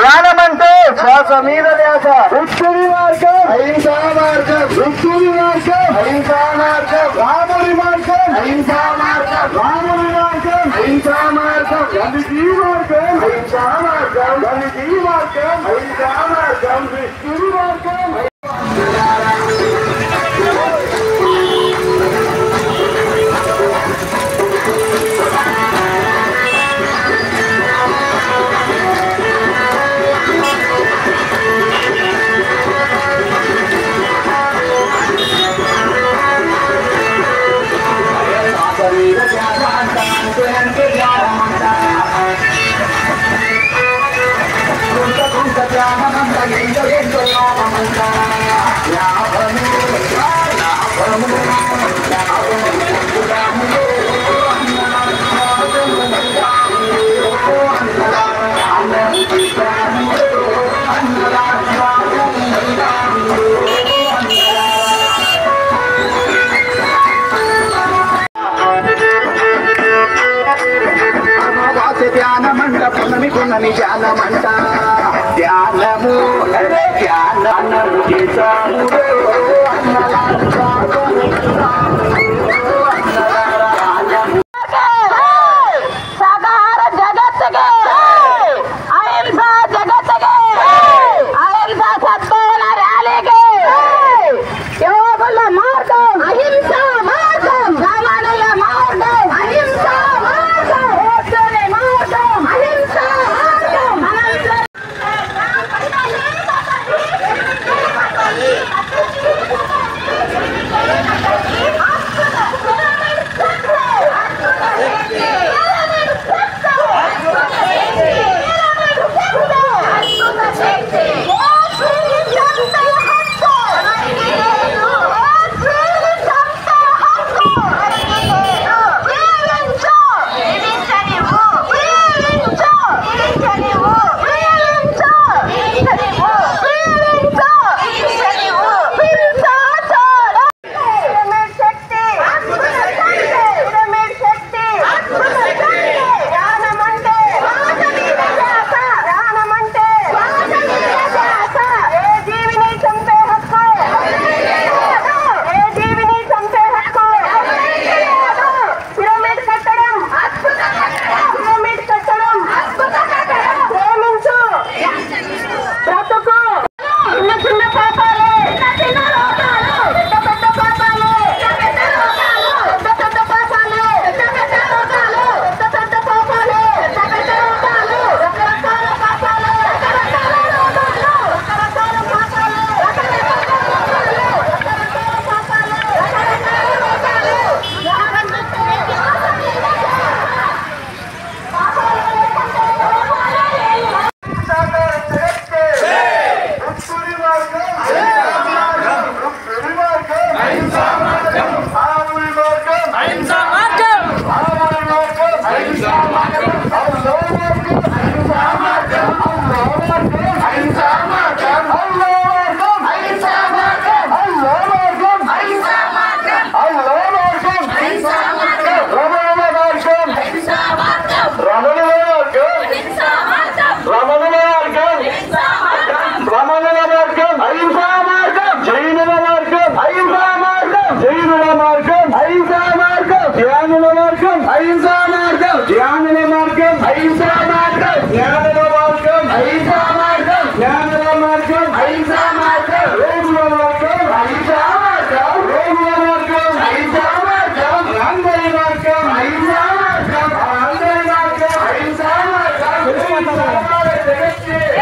ధ్యానమంటే శ్వాస మీద ధ్యాస. వృత్తుని మార్గం అహింసా మార్గం. వృత్తుని మార్గం అహింసా మార్గం. రాముని మార్గం అహింసా మార్గం. రాముని మార్గం అహింసా మార్గం. గంధీ మార్గం అహింసా మార్గం. గంధీ మార్గం అహింసా మార్గం. వృత్తుని మార్గం పున్నమి ధ్యానమంట. ధ్యానము ధ్యానము చేశాము సాకార జగత్తుಗೆ అహింసా జగత్తుಗೆ అహింసా సత్పూర్ణ ర్యాలీకి యోగుల మార్గం అహింసా మార్గం. రామానుల మార్గం అహింసా మార్గం. ఓటుని మార్గం అహింసా మార్గం. జగత్తుకే